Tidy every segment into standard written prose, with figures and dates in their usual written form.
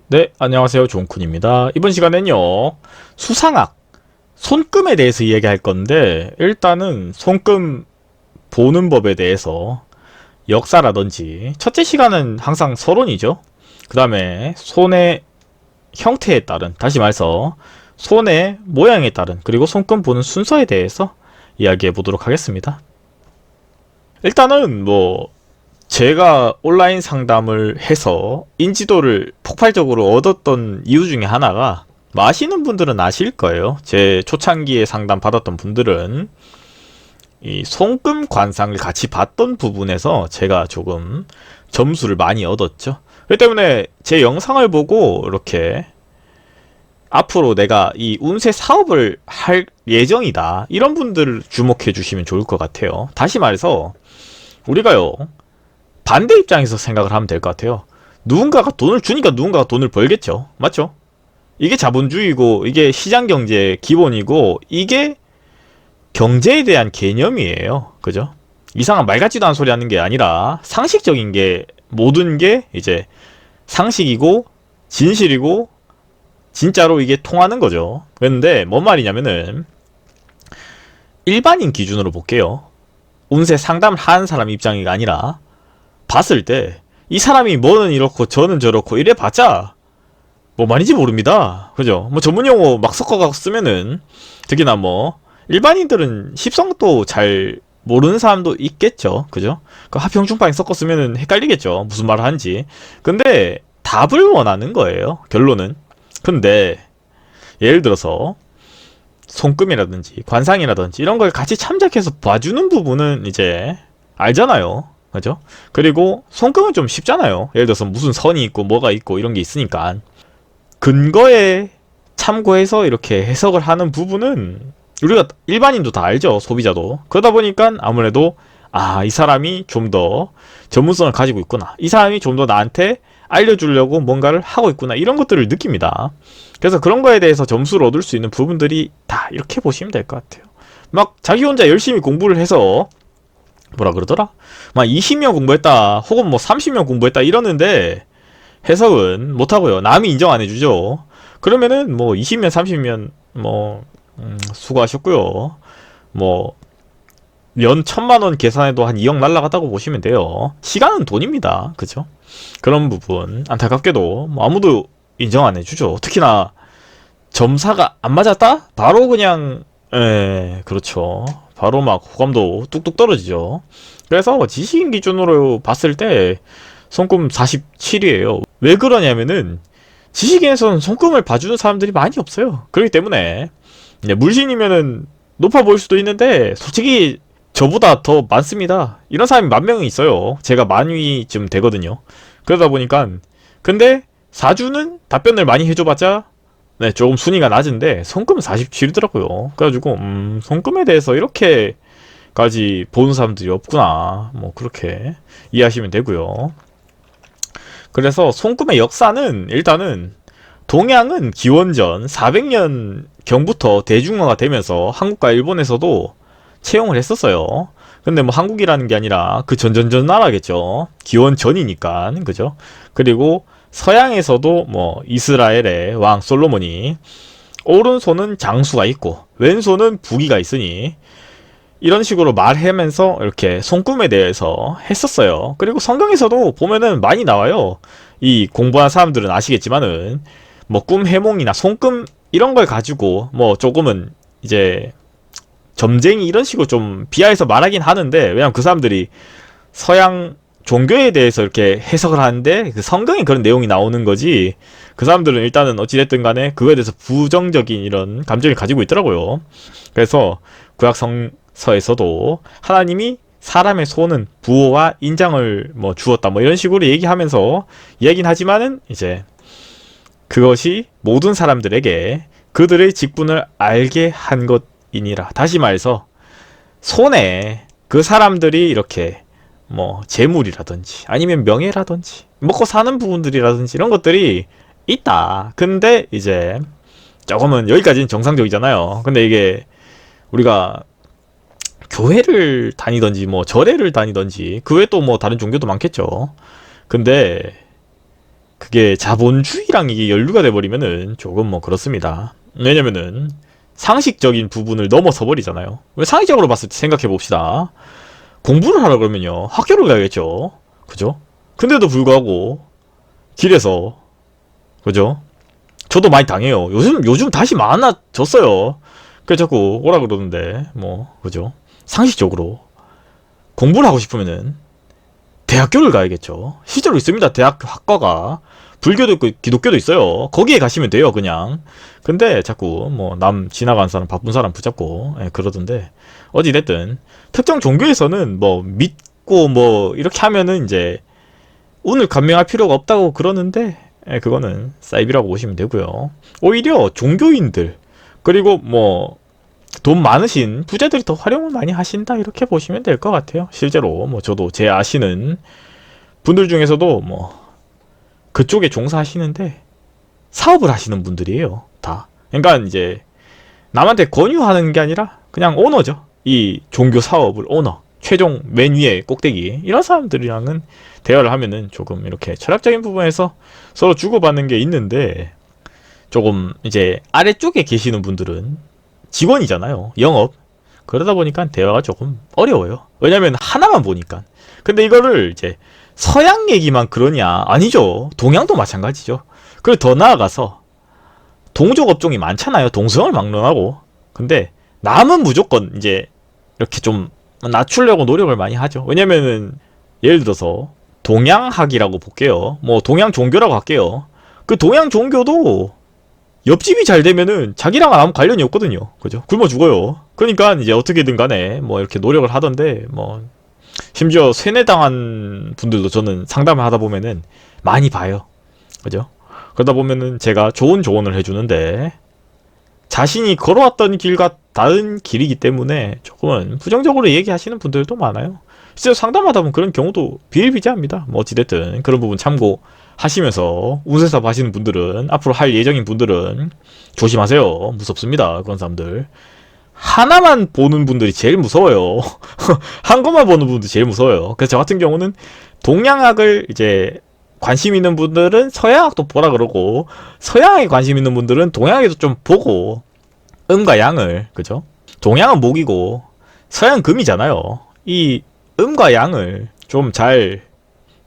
네, 안녕하세요. 종쿤입니다. 이번 시간엔요, 수상악, 손금에 대해서 이야기할 건데, 일단은 손금 보는 법에 대해서 역사라든지, 첫째 시간은 항상 서론이죠. 그 다음에 손의 형태에 따른, 다시 말해서 손의 모양에 따른, 그리고 손금 보는 순서에 대해서 이야기해 보도록 하겠습니다. 일단은 제가 온라인 상담을 해서 인지도를 폭발적으로 얻었던 이유 중에 하나가, 아시는 분들은 아실 거예요. 제 초창기에 상담 받았던 분들은 이 손금 관상을 같이 봤던 부분에서 제가 조금 점수를 많이 얻었죠. 그렇기 때문에 제 영상을 보고 이렇게 앞으로 내가 이 운세 사업을 할 예정이다, 이런 분들을 주목해 주시면 좋을 것 같아요. 다시 말해서 우리가요, 반대 입장에서 생각을 하면 될 것 같아요. 누군가가 돈을 주니까 누군가가 돈을 벌겠죠. 맞죠? 이게 자본주의고, 이게 시장 경제의 기본이고, 이게 경제에 대한 개념이에요. 그죠? 이상한 말 같지도 않은 소리 하는 게 아니라 상식적인 게, 모든 게 이제 상식이고 진실이고 진짜로 이게 통하는 거죠. 그런데 뭔 말이냐면은, 일반인 기준으로 볼게요. 운세 상담을 하는 사람 입장이 아니라, 봤을 때 이 사람이 뭐는 이렇고 저는 저렇고 이래 봤자 뭐 말인지 모릅니다. 그죠? 뭐 전문 용어 막 섞어가고 쓰면은, 특히나 일반인들은 십성도 잘 모르는 사람도 있겠죠. 그죠? 그 하평중파에 섞어 쓰면은 헷갈리겠죠. 무슨 말을 하는지. 근데 답을 원하는 거예요, 결론은. 근데 예를 들어서 손금이라든지 관상이라든지 이런 걸 같이 참작해서 봐주는 부분은 이제 알잖아요. 그죠? 그리고 손금은 좀 쉽잖아요. 예를 들어서 무슨 선이 있고 뭐가 있고 이런 게 있으니까. 근거에 참고해서 이렇게 해석을 하는 부분은 우리가 일반인도 다 알죠. 소비자도. 그러다 보니까 아무래도, 이 사람이 좀 더 전문성을 가지고 있구나, 이 사람이 좀 더 나한테 알려주려고 뭔가를 하고 있구나, 이런 것들을 느낍니다. 그래서 그런 거에 대해서 점수를 얻을 수 있는 부분들이 다 이렇게 보시면 될 것 같아요. 막 자기 혼자 열심히 공부를 해서 뭐라 그러더라? 막 20년 공부했다, 혹은 30년 공부했다 이러는데 해석은 못하고요. 남이 인정 안 해주죠. 그러면은 20년, 30년 수고하셨고요. 뭐 연 1,000만원 계산해도 한 2억 날라갔다고 보시면 돼요. 시간은 돈입니다. 그죠? 그런 부분 안타깝게도 아무도 인정 안 해주죠. 특히나 점사가 안 맞았다? 바로 그냥, 그렇죠. 바로 막 호감도 뚝뚝 떨어지죠. 그래서 지식인 기준으로 봤을 때 손금 47이에요. 왜 그러냐면은, 지식인에서는 손금을 봐주는 사람들이 많이 없어요. 그렇기 때문에 물신이면은 높아 보일 수도 있는데, 솔직히 저보다 더 많습니다. 이런 사람이 10,000명이 있어요. 제가 만위쯤 되거든요. 그러다 보니까, 근데 사주는 답변을 많이 해줘봤자 조금 순위가 낮은데 손금은 47이더라고요. 그래가지고 손금에 대해서 이렇게까지 보는 사람들이 없구나, 그렇게 이해하시면 되고요. 그래서 손금의 역사는, 일단은 동양은 기원전 400년 경부터 대중화가 되면서 한국과 일본에서도 채용을 했었어요. 근데 한국이라는 게 아니라 그 전전전 나라겠죠. 기원 전이니까. 그죠? 그리고 서양에서도 이스라엘의 왕 솔로몬이 오른손은 장수가 있고 왼손은 부귀가 있으니, 이런 식으로 말하면서 이렇게 손금에 대해서 했었어요. 그리고 성경에서도 보면은 많이 나와요. 이 공부한 사람들은 아시겠지만은 꿈 해몽이나 손금 이런 걸 가지고 조금은 이제 점쟁이 이런 식으로 좀 비하해서 말하긴 하는데, 왜냐면 그 사람들이 서양 종교에 대해서 이렇게 해석을 하는데 그 성경에 그런 내용이 나오는 거지, 그 사람들은 일단은 어찌됐든 간에 그거에 대해서 부정적인 이런 감정을 가지고 있더라고요. 그래서 구약 성서에서도 하나님이 사람의 손은 부호와 인장을 주었다, 이런 식으로 얘기하면서 얘긴 하지만은, 이제 그것이 모든 사람들에게 그들의 직분을 알게 한 것이니라. 다시 말해서 손에 그 사람들이 이렇게 재물이라든지 아니면 명예라든지 먹고 사는 부분들이라든지 이런 것들이 있다. 근데 이제 조금은 여기까지는 정상적이잖아요. 근데 이게 우리가 교회를 다니던지 절에를 다니던지 그 외에 또 다른 종교도 많겠죠. 근데 그게 자본주의랑 이게 연루가 돼버리면은 조금 뭐 그렇습니다. 왜냐면은 상식적인 부분을 넘어서 버리잖아요. 왜 상식적으로 봤을 때 생각해 봅시다. 공부를 하라 그러면요 학교를 가야겠죠. 그죠? 근데도 불구하고 길에서 그죠? 저도 많이 당해요. 요즘 다시 많아졌어요. 그래서 자꾸 오라 그러는데 뭐 그죠? 상식적으로 공부를 하고 싶으면은 대학교를 가야겠죠. 실제로 있습니다. 대학 학과가 불교도 있고 기독교도 있어요. 거기에 가시면 돼요, 그냥. 근데 자꾸 뭐 남 지나가는 사람 바쁜 사람 붙잡고 그러던데 어찌 됐든 특정 종교에서는 뭐 믿고 뭐 이렇게 하면은 이제 운을 감명할 필요가 없다고 그러는데 그거는 사이비라고 보시면 되고요. 오히려 종교인들 그리고 뭐 돈 많으신 부자들이 더 활용을 많이 하신다 이렇게 보시면 될 것 같아요. 실제로 뭐 저도 제 아시는 분들 중에서도 뭐 그쪽에 종사하시는데 사업을 하시는 분들이에요. 다. 그러니까 이제 남한테 권유하는 게 아니라 그냥 오너죠. 이 종교 사업을 오너. 최종 맨 위에 꼭대기 이런 사람들이랑은 대화를 하면은 조금 이렇게 철학적인 부분에서 서로 주고받는 게 있는데 조금 이제 아래쪽에 계시는 분들은 직원이잖아요. 영업. 그러다 보니까 대화가 조금 어려워요. 왜냐면 하나만 보니까. 근데 이거를 이제 서양 얘기만 그러냐? 아니죠. 동양도 마찬가지죠. 그리고 더 나아가서 동족 업종이 많잖아요. 동성을 막론하고. 근데 남은 무조건 이제 이렇게 좀 낮추려고 노력을 많이 하죠. 왜냐면은 예를 들어서 동양학이라고 볼게요. 뭐 동양 종교라고 할게요. 그 동양 종교도 옆집이 잘 되면은 자기랑 아무 관련이 없거든요. 그죠? 굶어 죽어요. 그러니까 이제 어떻게든 간에 뭐 이렇게 노력을 하던데 뭐 심지어 세뇌당한 분들도 저는 상담을 하다 보면은 많이 봐요. 그죠? 그러다 보면은 제가 좋은 조언을 해주는데 자신이 걸어왔던 길과 다른 길이기 때문에 조금은 부정적으로 얘기하시는 분들도 많아요. 실제로 상담하다 보면 그런 경우도 비일비재합니다. 뭐 어찌됐든 그런 부분 참고하시면서 운세사업 하시는 분들은 앞으로 할 예정인 분들은 조심하세요. 무섭습니다. 그런 사람들. 하나만 보는 분들이 제일 무서워요. 한 것만 보는 분들이 제일 무서워요. 그래서 저 같은 경우는 동양학을 이제 관심 있는 분들은 서양학도 보라 그러고 서양에 관심 있는 분들은 동양학도 좀 보고 음과 양을 그죠? 동양은 목이고 서양은 금이잖아요. 이 음과 양을 좀 잘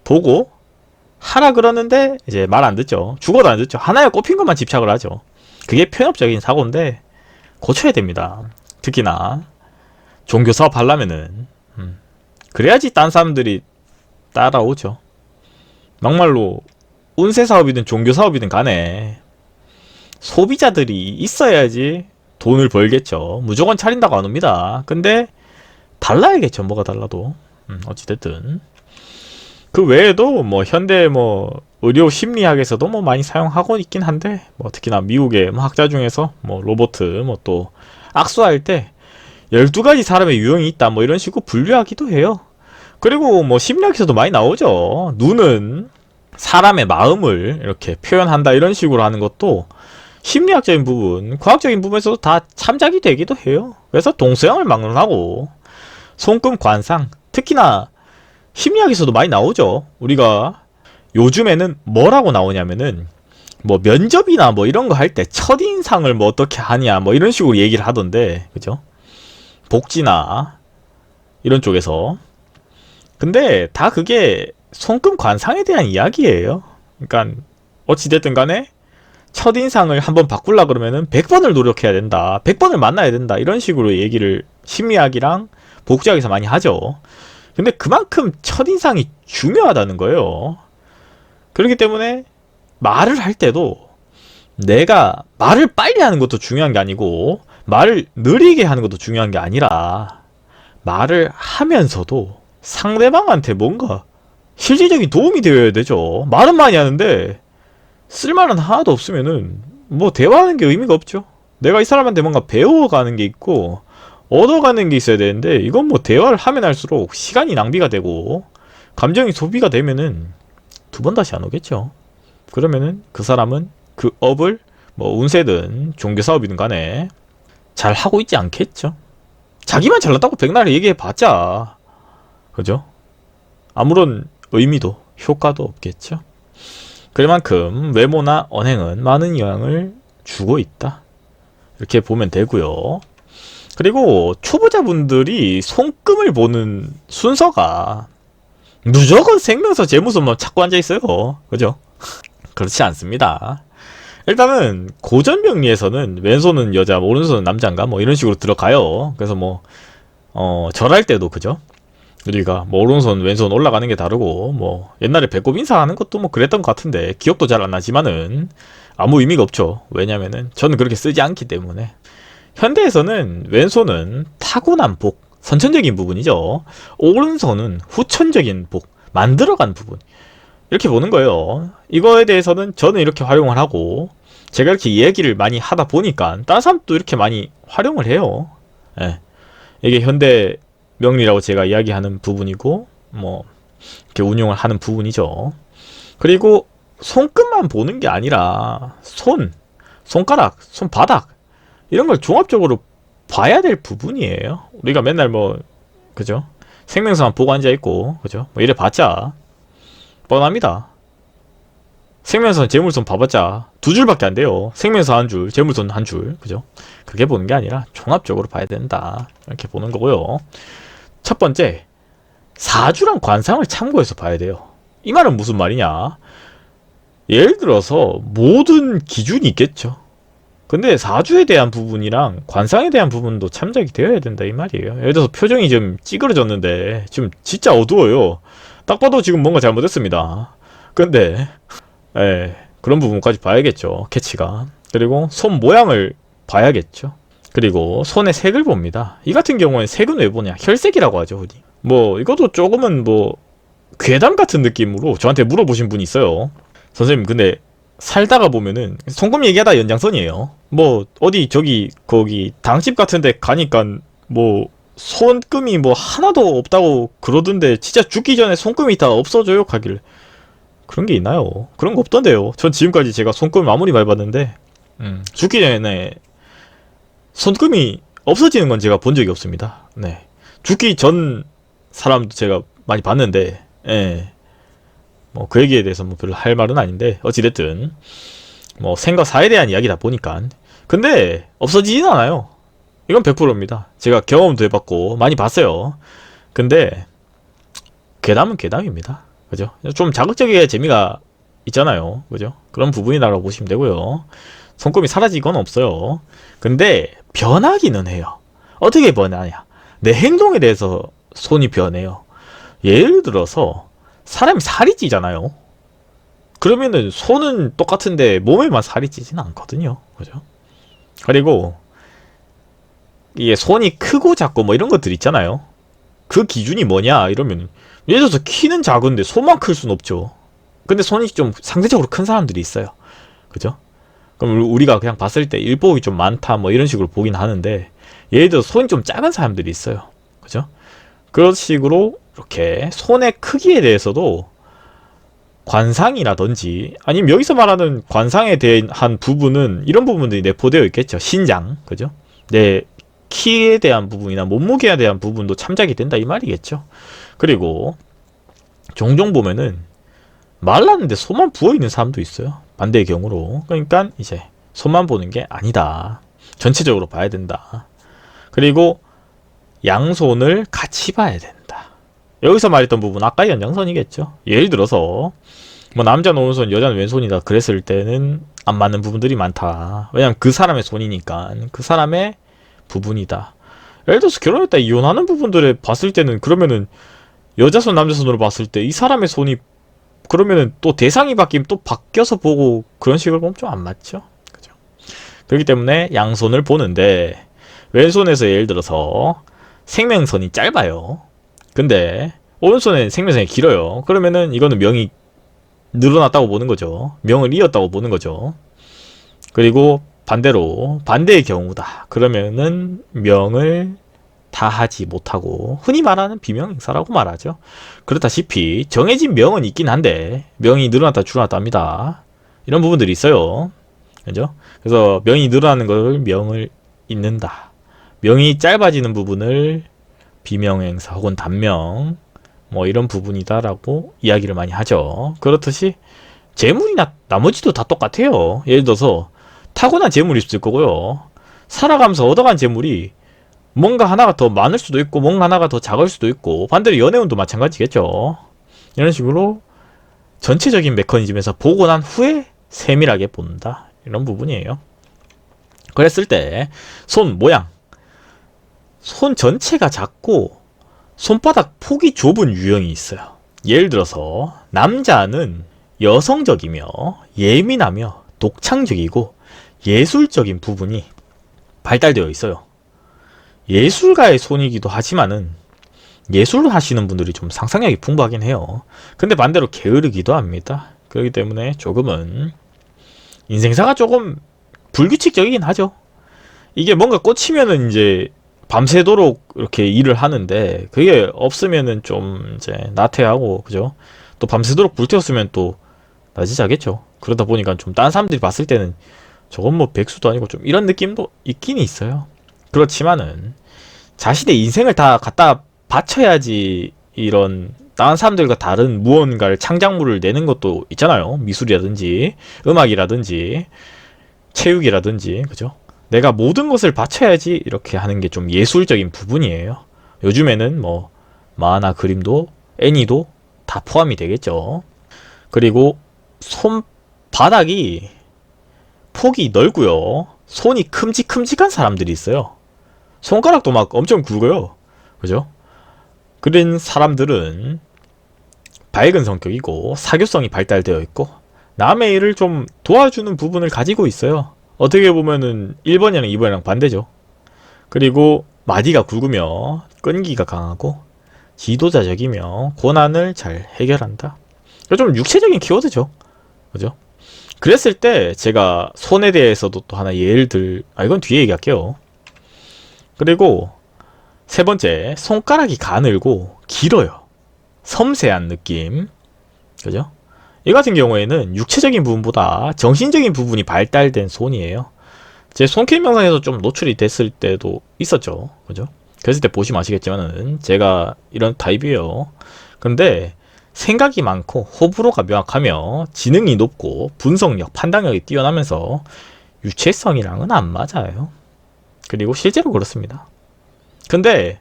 보고 하라 그러는데 이제 말 안 듣죠. 죽어도 안 듣죠. 하나에 꼽힌 것만 집착을 하죠. 그게 편협적인 사고인데 고쳐야 됩니다. 특히나 종교 사업 하려면은 그래야지 딴 사람들이 따라오죠. 막말로 운세 사업이든 종교 사업이든 간에 소비자들이 있어야지 돈을 벌겠죠. 무조건 차린다고 안 옵니다. 근데 달라야겠죠. 뭐가 달라도. 어찌됐든. 그 외에도 뭐 현대 뭐 의료 심리학에서도 뭐 많이 사용하고 있긴 한데 뭐 특히나 미국의 뭐 학자 중에서 뭐 로버트 뭐 또 악수할 때 12가지 사람의 유형이 있다 뭐 이런 식으로 분류하기도 해요. 그리고 뭐 심리학에서도 많이 나오죠. 눈은 사람의 마음을 이렇게 표현한다 이런 식으로 하는 것도 심리학적인 부분, 과학적인 부분에서도 다 참작이 되기도 해요. 그래서 동서양을 막론하고 손금 관상, 특히나 심리학에서도 많이 나오죠. 우리가 요즘에는 뭐라고 나오냐면은 뭐 면접이나 뭐 이런 거 할 때 첫인상을 뭐 어떻게 하냐 뭐 이런 식으로 얘기를 하던데 그죠? 복지나 이런 쪽에서 근데 다 그게 손금 관상에 대한 이야기예요. 그러니까 어찌됐든 간에 첫인상을 한번 바꾸려 그러면은 100번을 노력해야 된다. 100번을 만나야 된다. 이런 식으로 얘기를 심리학이랑 복지학에서 많이 하죠. 근데 그만큼 첫인상이 중요하다는 거예요. 그렇기 때문에 말을 할 때도 내가 말을 빨리 하는 것도 중요한 게 아니고 말을 느리게 하는 것도 중요한 게 아니라 말을 하면서도 상대방한테 뭔가 실질적인 도움이 되어야 되죠. 말은 많이 하는데 쓸말은 하나도 없으면은 뭐 대화하는 게 의미가 없죠. 내가 이 사람한테 뭔가 배워가는 게 있고 얻어가는 게 있어야 되는데 이건 뭐 대화를 하면 할수록 시간이 낭비가 되고 감정이 소비가 되면은 두 번 다시 안 오겠죠. 그러면은 그 사람은 그 업을 뭐 운세든 종교 사업이든 간에 잘 하고 있지 않겠죠. 자기만 잘났다고 백날 얘기해봤자 그죠? 아무런 의미도 효과도 없겠죠. 그만큼 외모나 언행은 많은 영향을 주고 있다. 이렇게 보면 되고요. 그리고 초보자분들이 손금을 보는 순서가 무조건 생명서 재무서만 찾고 앉아있어요. 그죠? 그렇지 않습니다. 일단은 고전명리에서는 왼손은 여자, 오른손은 남자인가 뭐 이런 식으로 들어가요. 그래서 뭐 절할 때도 그죠? 우리가 뭐 오른손 왼손 올라가는 게 다르고 뭐 옛날에 배꼽 인사하는 것도 뭐 그랬던 것 같은데 기억도 잘 안 나지만은 아무 의미가 없죠. 왜냐면은 저는 그렇게 쓰지 않기 때문에. 현대에서는 왼손은 타고난 복, 선천적인 부분이죠. 오른손은 후천적인 복, 만들어간 부분. 이렇게 보는 거예요. 이거에 대해서는 저는 이렇게 활용을 하고 제가 이렇게 얘기를 많이 하다 보니까 다른 사람도 이렇게 많이 활용을 해요. 예. 이게 현대 명리라고 제가 이야기하는 부분이고 뭐 이렇게 운용을 하는 부분이죠. 그리고 손끝만 보는 게 아니라 손가락, 손바닥 이런 걸 종합적으로 봐야 될 부분이에요. 우리가 맨날 뭐 그죠? 생명수만 보고 앉아 있고 그죠? 뭐 이래 봤자 뻔합니다. 생명선, 재물선 봐봤자 두 줄밖에 안 돼요. 생명선 한 줄, 재물선 한 줄, 그죠? 그게 보는 게 아니라 종합적으로 봐야 된다. 이렇게 보는 거고요. 첫 번째, 사주랑 관상을 참고해서 봐야 돼요. 이 말은 무슨 말이냐? 예를 들어서 모든 기준이 있겠죠. 근데 사주에 대한 부분이랑 관상에 대한 부분도 참작이 되어야 된다 이 말이에요. 예를 들어서 표정이 좀 찌그러졌는데 지금 진짜 어두워요. 딱 봐도 지금 뭔가 잘못했습니다. 근데 그런 부분까지 봐야겠죠. 캐치가. 그리고 손 모양을 봐야겠죠. 그리고 손의 색을 봅니다. 이 같은 경우에 색은 왜 보냐? 혈색이라고 하죠. 흔히. 뭐 이것도 조금은 뭐 괴담 같은 느낌으로 저한테 물어보신 분이 있어요. 선생님 근데 살다가 보면은 손금 얘기하다 연장선이에요. 뭐 어디 저기 거기 당집 같은데 가니까 뭐 손금이 뭐 하나도 없다고 그러던데 진짜 죽기 전에 손금이 다 없어져요 가길. 그런 게 있나요? 그런 거 없던데요. 전 지금까지 제가 손금을 아무리 밟았는데 죽기 전에 손금이 없어지는 건 제가 본 적이 없습니다. 네. 죽기 전 사람도 제가 많이 봤는데 뭐 그 얘기에 대해서 뭐 별로 할 말은 아닌데 어찌됐든 뭐 생과 사에 대한 이야기다 보니까 근데 없어지진 않아요. 이건 100%입니다. 제가 경험도 해봤고 많이 봤어요. 근데 괴담은 괴담입니다. 그죠? 좀 자극적이게 재미가 있잖아요. 그죠? 그런 부분이라고 보시면 되고요. 손금이 사라지건 없어요. 근데 변하기는 해요. 어떻게 변하냐? 내 행동에 대해서 손이 변해요. 예를 들어서 사람이 살이 찌잖아요. 그러면은 손은 똑같은데 몸에만 살이 찌지는 않거든요. 그죠? 그리고 이게 손이 크고 작고 뭐 이런 것들 있잖아요. 그 기준이 뭐냐 이러면 예를 들어서 키는 작은데 손만 클 순 없죠. 근데 손이 좀 상대적으로 큰 사람들이 있어요. 그죠? 그럼 우리가 그냥 봤을 때 일복이 좀 많다 뭐 이런 식으로 보긴 하는데 예를 들어서 손이 좀 작은 사람들이 있어요. 그죠? 그런 식으로 이렇게 손의 크기에 대해서도 관상이라든지 아니면 여기서 말하는 관상에 대한 부분은 이런 부분들이 내포되어 있겠죠. 신장, 그죠? 내 키에 대한 부분이나 몸무게에 대한 부분도 참작이 된다 이 말이겠죠. 그리고 종종 보면은 말랐는데 손만 부어있는 사람도 있어요. 반대의 경우로. 그러니까 이제 손만 보는 게 아니다. 전체적으로 봐야 된다. 그리고 양손을 같이 봐야 된다. 여기서 말했던 부분 아까 연장선이겠죠. 예를 들어서 뭐 남자는 오른손 여자는 왼손이다 그랬을 때는 안 맞는 부분들이 많다. 왜냐면 그 사람의 손이니까 그 사람의 부분이다. 예를 들어서 결혼했다 이혼하는 부분들을 봤을 때는 그러면은 여자 손 남자 손으로 봤을 때 이 사람의 손이 그러면은 또 대상이 바뀌면 또 바뀌어서 보고 그런 식으로 보면 좀 안 맞죠. 그죠? 그렇기 때문에 양손을 보는데 왼손에서 예를 들어서 생명선이 짧아요. 근데 오른손에 생명선이 길어요. 그러면은 이거는 명이 늘어났다고 보는 거죠. 명을 이었다고 보는 거죠. 그리고 반대로 반대의 경우다. 그러면은 명을 다 하지 못하고 흔히 말하는 비명행사라고 말하죠. 그렇다시피 정해진 명은 있긴 한데 명이 늘어났다 줄어났다 합니다. 이런 부분들이 있어요. 그죠? 그래서 명이 늘어나는 걸 명을 잇는다. 명이 짧아지는 부분을 비명행사 혹은 단명 뭐 이런 부분이다라고 이야기를 많이 하죠. 그렇듯이 재물이나 나머지도 다 똑같아요. 예를 들어서 타고난 재물이 있을 거고요. 살아가면서 얻어간 재물이 뭔가 하나가 더 많을 수도 있고 뭔가 하나가 더 작을 수도 있고 반대로 연애운도 마찬가지겠죠. 이런 식으로 전체적인 메커니즘에서 보고 난 후에 세밀하게 본다. 이런 부분이에요. 그랬을 때 손 모양, 손 전체가 작고 손바닥 폭이 좁은 유형이 있어요. 예를 들어서 남자는 여성적이며 예민하며 독창적이고 예술적인 부분이 발달되어 있어요. 예술가의 손이기도 하지만은 예술을 하시는 분들이 좀 상상력이 풍부하긴 해요. 근데 반대로 게으르기도 합니다. 그렇기 때문에 조금은 인생사가 조금 불규칙적이긴 하죠. 이게 뭔가 꽂히면은 이제 밤새도록 이렇게 일을 하는데 그게 없으면은 좀 이제 나태하고 그죠? 또 밤새도록 불태웠으면 또 낮이 자겠죠. 그러다 보니까 좀 딴 사람들이 봤을 때는 저건 뭐 백수도 아니고 좀 이런 느낌도 있긴 있어요. 그렇지만은 자신의 인생을 다 갖다 바쳐야지 이런 다른 사람들과 다른 무언가를 창작물을 내는 것도 있잖아요. 미술이라든지 음악이라든지 체육이라든지 그죠? 내가 모든 것을 바쳐야지 이렇게 하는 게 좀 예술적인 부분이에요. 요즘에는 뭐 만화, 그림도 애니도 다 포함이 되겠죠. 그리고 손바닥이 폭이 넓고요. 손이 큼직큼직한 사람들이 있어요. 손가락도 막 엄청 굵어요. 그죠? 그런 사람들은 밝은 성격이고 사교성이 발달되어 있고 남의 일을 좀 도와주는 부분을 가지고 있어요. 어떻게 보면은 1번이랑 2번이랑 반대죠. 그리고 마디가 굵으며 끈기가 강하고 지도자적이며 고난을 잘 해결한다. 좀 육체적인 키워드죠. 그죠? 그랬을 때 제가 손에 대해서도 또 하나 예를 이건 뒤에 얘기할게요. 그리고 세 번째, 손가락이 가늘고 길어요. 섬세한 느낌. 그죠? 이 같은 경우에는 육체적인 부분보다 정신적인 부분이 발달된 손이에요. 제 손캠 영상에서 좀 노출이 됐을 때도 있었죠. 그죠? 그랬을 때 보시면 아시겠지만은 제가 이런 타입이에요. 근데 생각이 많고 호불호가 명확하며 지능이 높고 분석력, 판단력이 뛰어나면서 유체성이랑은 안 맞아요. 그리고 실제로 그렇습니다. 근데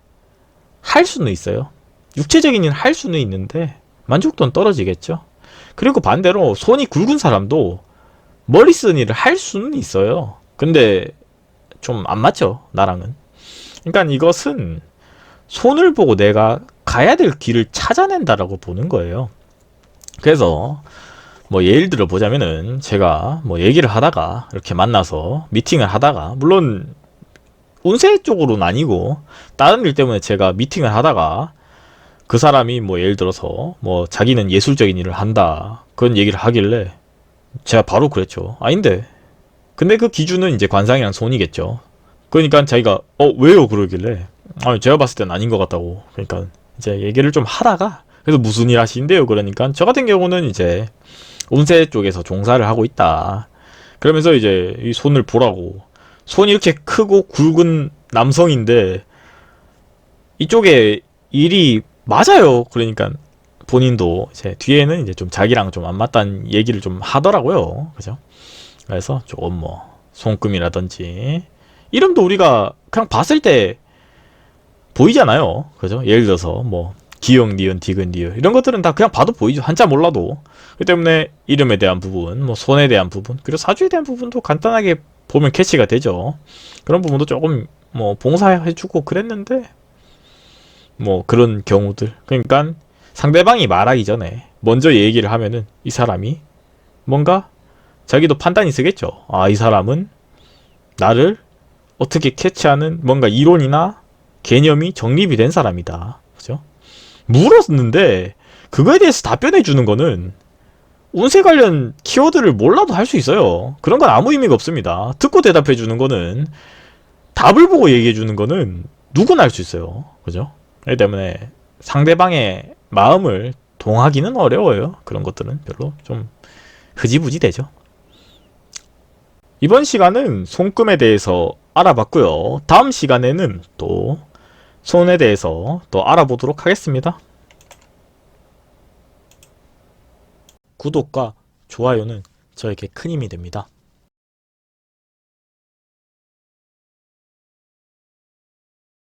할 수는 있어요. 육체적인 일을 할 수는 있는데 만족도는 떨어지겠죠. 그리고 반대로 손이 굵은 사람도 머리 쓰는 일을 할 수는 있어요. 근데 좀 안 맞죠, 나랑은. 그러니까 이것은 손을 보고 내가 가야 될 길을 찾아낸다라고 보는 거예요. 그래서 뭐 예를 들어 보자면은 제가 뭐 얘기를 하다가 이렇게 만나서 미팅을 하다가 물론 운세 쪽으로는 아니고 다른 일 때문에 제가 미팅을 하다가 그 사람이 뭐 예를 들어서 뭐 자기는 예술적인 일을 한다 그런 얘기를 하길래 제가 바로 그랬죠. 아닌데. 근데 그 기준은 이제 관상이랑 손이겠죠. 그러니까 자기가 왜요 그러길래 제가 봤을 땐 아닌 것 같다고. 그러니까 이제 얘기를 좀 하다가 그래서 무슨 일 하시는데요 그러니까 저 같은 경우는 이제 운세 쪽에서 종사를 하고 있다. 그러면서 이제 이 손을 보라고. 손이 이렇게 크고 굵은 남성인데 이쪽에 일이 맞아요. 그러니까 본인도 이제 뒤에는 이제 좀 자기랑 좀 안 맞다는 얘기를 좀 하더라고요. 그죠? 그래서 조금 뭐 손금이라든지 이름도 우리가 그냥 봤을 때 보이잖아요. 그죠? 예를 들어서 뭐 기역, 니은, 디귿, 리을 이런 것들은 다 그냥 봐도 보이죠. 한자 몰라도. 그렇기 때문에 이름에 대한 부분, 뭐 손에 대한 부분, 그리고 사주에 대한 부분도 간단하게 보면 캐치가 되죠. 그런 부분도 조금 뭐 봉사해주고 그랬는데 뭐 그런 경우들. 그러니까 상대방이 말하기 전에 먼저 얘기를 하면은 이 사람이 뭔가 자기도 판단이 쓰겠죠. 이 사람은 나를 어떻게 캐치하는 뭔가 이론이나 개념이 정립이 된 사람이다. 그죠? 물었는데 그거에 대해서 답변해 주는 거는 운세 관련 키워드를 몰라도 할 수 있어요. 그런 건 아무 의미가 없습니다. 듣고 대답해 주는 거는 답을 보고 얘기해 주는 거는 누구나 할 수 있어요. 그죠? 그렇기 때문에 상대방의 마음을 동하기는 어려워요. 그런 것들은 별로 좀 흐지부지 되죠. 이번 시간은 손금에 대해서 알아봤고요. 다음 시간에는 또 손에 대해서 또 알아보도록 하겠습니다. 구독과 좋아요는 저에게 큰 힘이 됩니다.